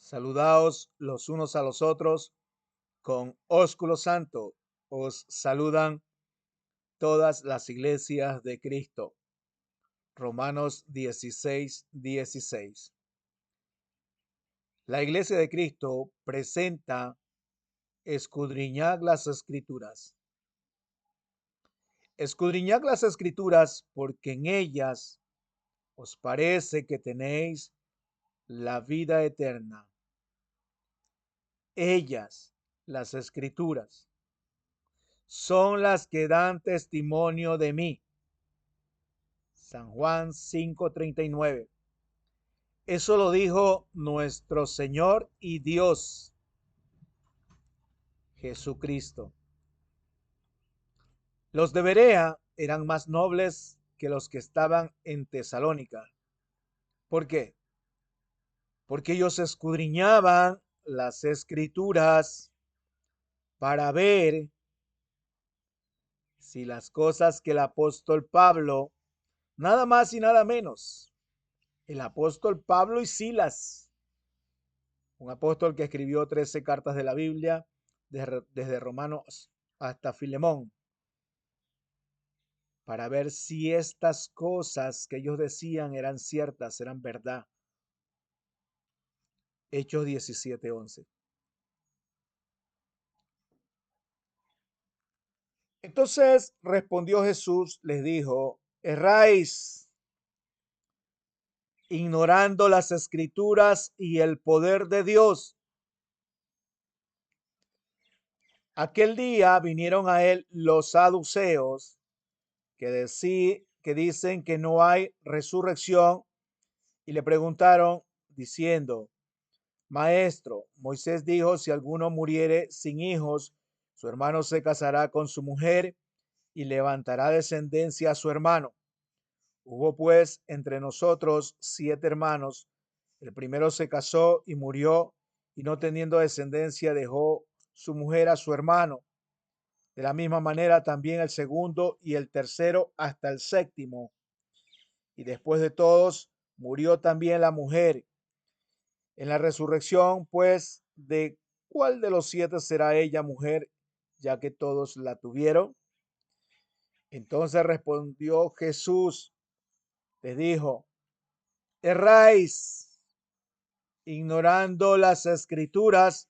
Saludaos los unos a los otros con ósculo santo. Os saludan todas las iglesias de Cristo. Romanos 16:16. La iglesia de Cristo presenta escudriñad las escrituras. Escudriñad las escrituras porque en ellas os parece que tenéis la vida eterna. Ellas, las escrituras, son las que dan testimonio de mí. San Juan 5:39. Eso lo dijo nuestro Señor y Dios, Jesucristo. Los de Berea eran más nobles que los que estaban en Tesalónica. ¿Por qué? Porque ellos escudriñaban las escrituras para ver si las cosas que el apóstol Pablo, nada más y nada menos, el apóstol Pablo y Silas, un apóstol que escribió 13 cartas de la Biblia, desde Romanos hasta Filemón, para ver si estas cosas que ellos decían eran ciertas, eran verdad. Hechos 17:11. Entonces respondió Jesús, les dijo: erráis, ignorando las escrituras y el poder de Dios. Aquel día vinieron a él los saduceos que dicen que no hay resurrección y le preguntaron diciendo: Maestro, Moisés dijo, si alguno muriere sin hijos, su hermano se casará con su mujer y levantará descendencia a su hermano. Hubo pues entre nosotros 7 hermanos. El primero se casó y murió, y no teniendo descendencia dejó su mujer a su hermano. De la misma manera también el segundo y el tercero hasta el séptimo. Y después de todos murió también la mujer. En la resurrección, pues, ¿de cuál de los 7 será ella mujer, ya que todos la tuvieron? Entonces respondió Jesús, les dijo: erráis, ignorando las escrituras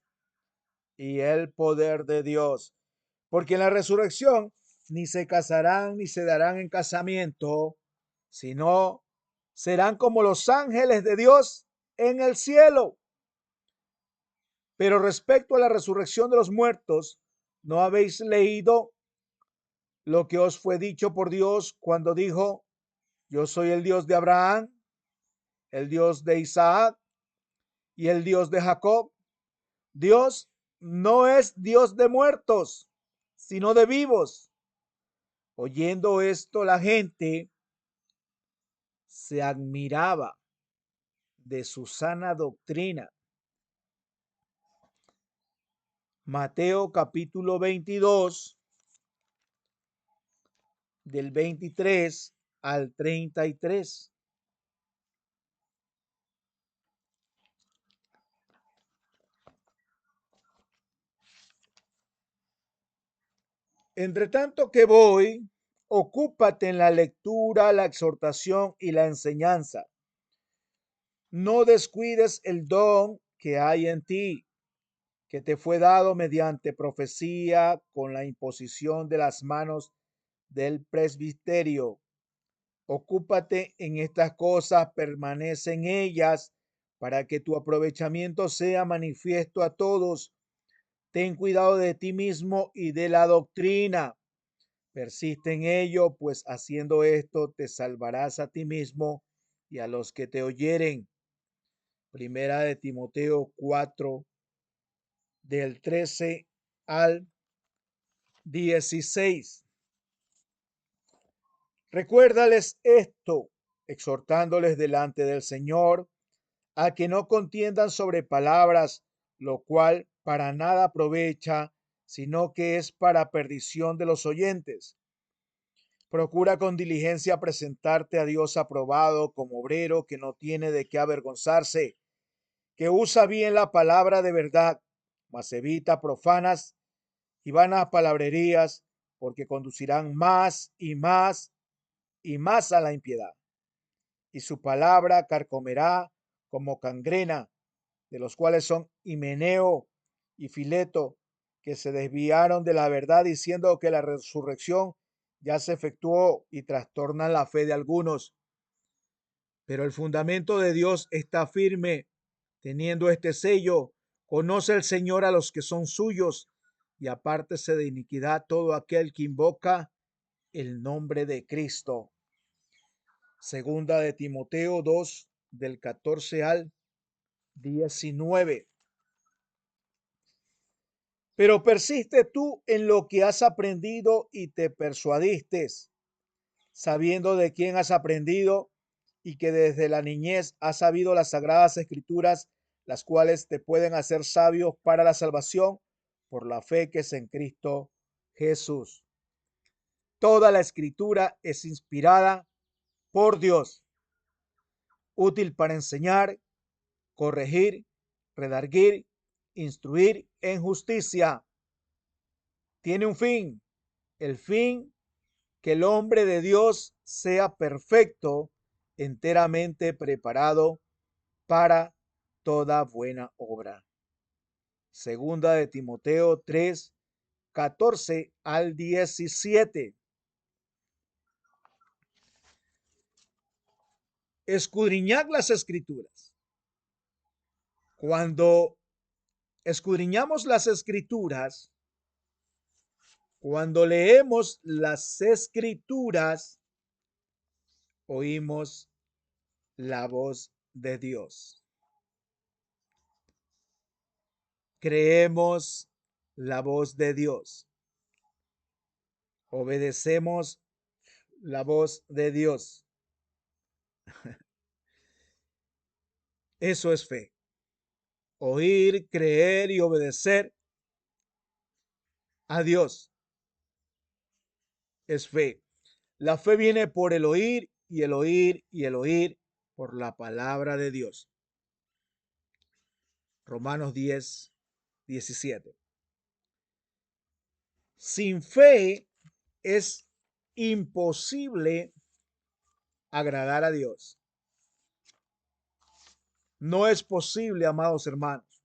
y el poder de Dios, porque en la resurrección ni se casarán ni se darán en casamiento, sino serán como los ángeles de Dios en el cielo. Pero respecto a la resurrección de los muertos, ¿no habéis leído lo que os fue dicho por Dios cuando dijo: yo soy el Dios de Abraham, el Dios de Isaac y el Dios de Jacob? Dios no es Dios de muertos, sino de vivos. Oyendo esto, la gente se admiraba de su sana doctrina. Mateo capítulo 22, del 23 al 33. Entre tanto que voy, ocúpate en la lectura, la exhortación y la enseñanza. No descuides el don que hay en ti, que te fue dado mediante profecía con la imposición de las manos del presbiterio. Ocúpate en estas cosas, permanece en ellas, para que tu aprovechamiento sea manifiesto a todos. Ten cuidado de ti mismo y de la doctrina. Persiste en ello, pues haciendo esto te salvarás a ti mismo y a los que te oyeren. Primera de Timoteo 4, del 13 al 16. Recuérdales esto, exhortándoles delante del Señor, a que no contiendan sobre palabras, lo cual para nada aprovecha, sino que es para perdición de los oyentes. Procura con diligencia presentarte a Dios aprobado como obrero que no tiene de qué avergonzarse que usa bien la palabra de verdad, mas evita profanas y vanas palabrerías, porque conducirán más y más y más a la impiedad. Y su palabra carcomerá como cangrena, de los cuales son Himeneo y Fileto, que se desviaron de la verdad diciendo que la resurrección ya se efectuó y trastornan la fe de algunos. Pero el fundamento de Dios está firme, teniendo este sello: conoce el Señor a los que son suyos, y apártese de iniquidad todo aquel que invoca el nombre de Cristo. Segunda de Timoteo 2, del 14 al 19. Pero persiste tú en lo que has aprendido y te persuadiste, sabiendo de quién has aprendido y que desde la niñez has sabido las sagradas escrituras, las cuales te pueden hacer sabios para la salvación por la fe que es en Cristo Jesús. Toda la escritura es inspirada por Dios, útil para enseñar, corregir, redarguir, instruir en justicia. Tiene un fin, el fin que el hombre de Dios sea perfecto, enteramente preparado para toda buena obra. Segunda de Timoteo 3, 14 al 17. Escudriñad las escrituras. Cuando escudriñamos las escrituras, cuando leemos las escrituras, oímos la voz de Dios. Creemos la voz de Dios. Obedecemos la voz de Dios. Eso es fe. Oír, creer y obedecer a Dios es fe. La fe viene por el oír y el oír y el oír por la palabra de Dios. Romanos 10, 17. Sin fe es imposible agradar a Dios. No es posible, amados hermanos.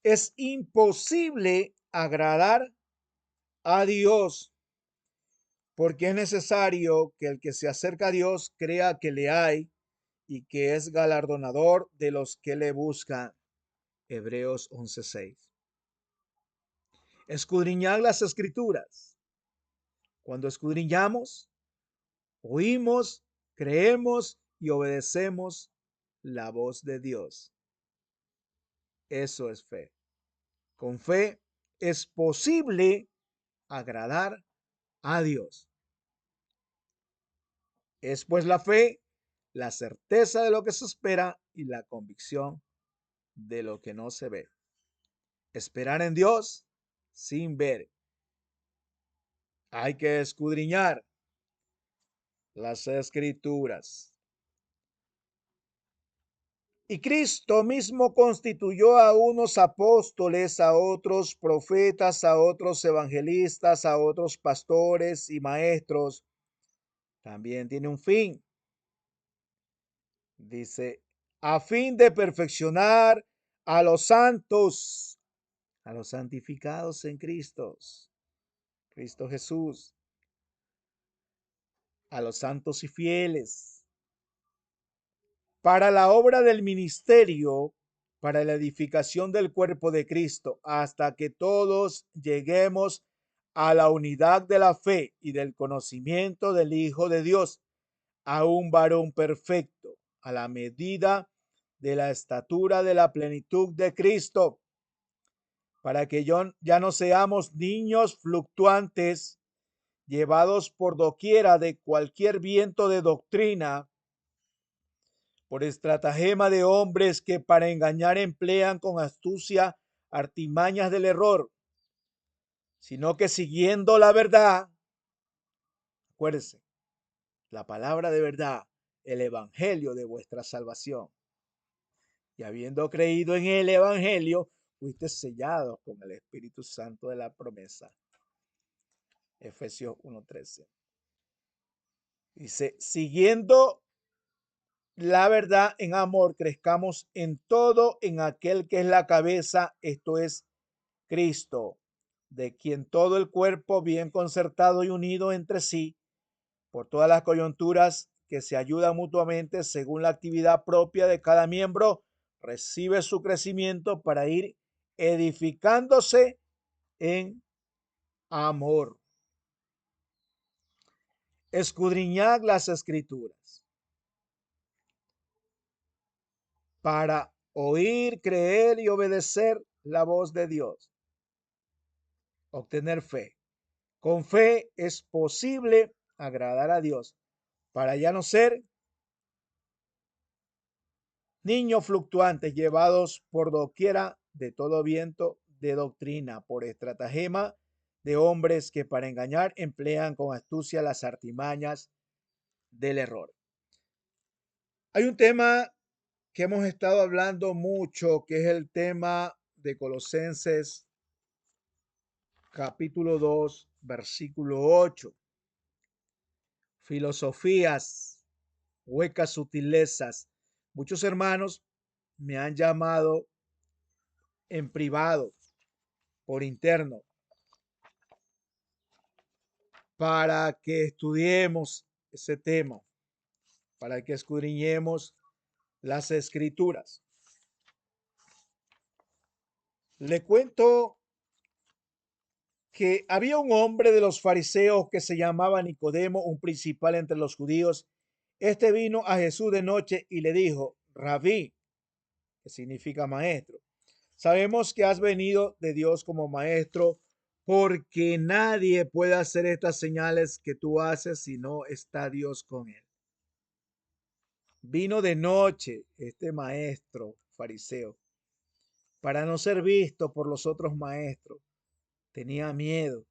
Es imposible agradar a Dios, porque es necesario que el que se acerca a Dios crea que le hay y que es galardonador de los que le buscan. Hebreos 11:6. Escudriñad las escrituras. Cuando escudriñamos, oímos, creemos y obedecemos la voz de Dios. Eso es fe. Con fe es posible agradar a Dios. Es pues la fe, la certeza de lo que se espera y la convicción de lo que no se ve. Esperar en Dios sin ver. Hay que escudriñar las escrituras. Y Cristo mismo constituyó a unos apóstoles, a otros profetas, a otros evangelistas, a otros pastores y maestros. También tiene un fin. Dice, a fin de perfeccionar a los santos, a los santificados en Cristo, Cristo Jesús, a los santos y fieles, para la obra del ministerio, para la edificación del cuerpo de Cristo, hasta que todos lleguemos a la unidad de la fe y del conocimiento del Hijo de Dios, a un varón perfecto, a la medida de la estatura de la plenitud de Cristo, para que ya no seamos niños fluctuantes, llevados por doquiera de cualquier viento de doctrina, por estratagema de hombres que para engañar emplean con astucia artimañas del error, sino que siguiendo la verdad, acuérdense, la palabra de verdad, el evangelio de vuestra salvación, y habiendo creído en el Evangelio, fuiste sellados con el Espíritu Santo de la promesa. Efesios 1:13. Dice, siguiendo la verdad en amor, crezcamos en todo en aquel que es la cabeza, esto es Cristo, de quien todo el cuerpo bien concertado y unido entre sí, por todas las coyunturas que se ayudan mutuamente según la actividad propia de cada miembro, recibe su crecimiento para ir edificándose en amor. Escudriñad las escrituras para oír, creer y obedecer la voz de Dios. Obtener fe. Con fe es posible agradar a Dios para ya no ser niños fluctuantes llevados por doquiera de todo viento de doctrina, por estratagema de hombres que para engañar emplean con astucia las artimañas del error. Hay un tema que hemos estado hablando mucho, que es el tema de Colosenses capítulo 2, versículo 8. Filosofías, huecas sutilezas. Muchos hermanos me han llamado en privado, por interno, para que estudiemos ese tema, para que escudriñemos las escrituras. Le cuento que había un hombre de los fariseos que se llamaba Nicodemo, un principal entre los judíos. Este vino a Jesús de noche y le dijo, Rabí, que significa maestro, sabemos que has venido de Dios como maestro, porque nadie puede hacer estas señales que tú haces si no está Dios con él. Vino de noche este maestro fariseo para no ser visto por los otros maestros. Tenía miedo.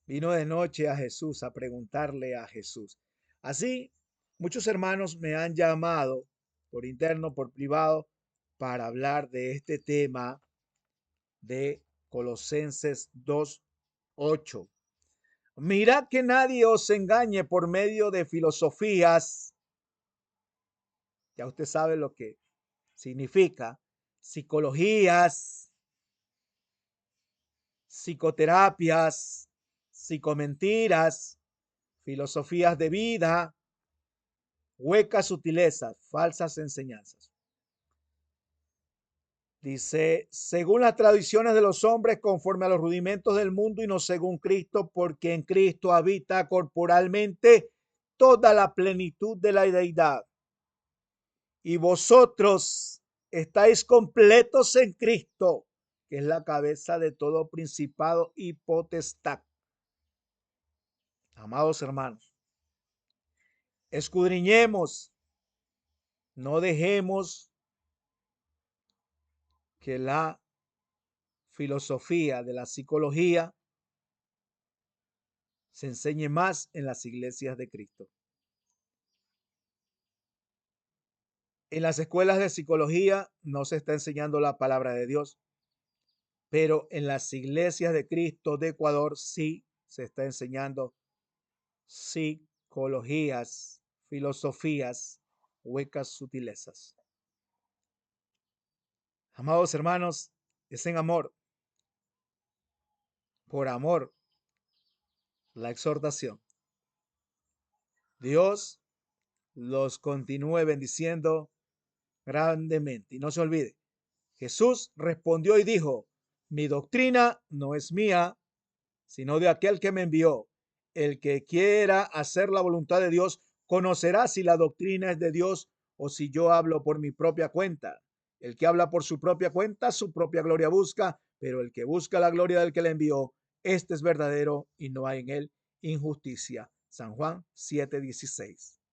Vino de noche a Jesús a preguntarle a Jesús. Así, muchos hermanos me han llamado por interno, por privado, para hablar de este tema de Colosenses 2:8. Mirad que nadie os engañe por medio de filosofías. Ya usted sabe lo que significa. Psicologías, psicoterapias, psicomentiras, filosofías de vida, huecas sutilezas, falsas enseñanzas. Dice, según las tradiciones de los hombres, conforme a los rudimentos del mundo y no según Cristo, porque en Cristo habita corporalmente toda la plenitud de la deidad. Y vosotros estáis completos en Cristo, que es la cabeza de todo principado y potestad. Amados hermanos, escudriñemos, no dejemos que la filosofía de la psicología se enseñe más en las iglesias de Cristo. En las escuelas de psicología no se está enseñando la palabra de Dios, pero en las iglesias de Cristo de Ecuador sí se está enseñando psicologías, filosofías, huecas sutilezas. Amados hermanos, es en amor, por amor, la exhortación. Dios los continúe bendiciendo grandemente. Y no se olvide, Jesús respondió y dijo, mi doctrina no es mía, sino de aquel que me envió. El que quiera hacer la voluntad de Dios conocerá si la doctrina es de Dios o si yo hablo por mi propia cuenta. El que habla por su propia cuenta, su propia gloria busca, pero el que busca la gloria del que le envió, este es verdadero y no hay en él injusticia. San Juan 7:16.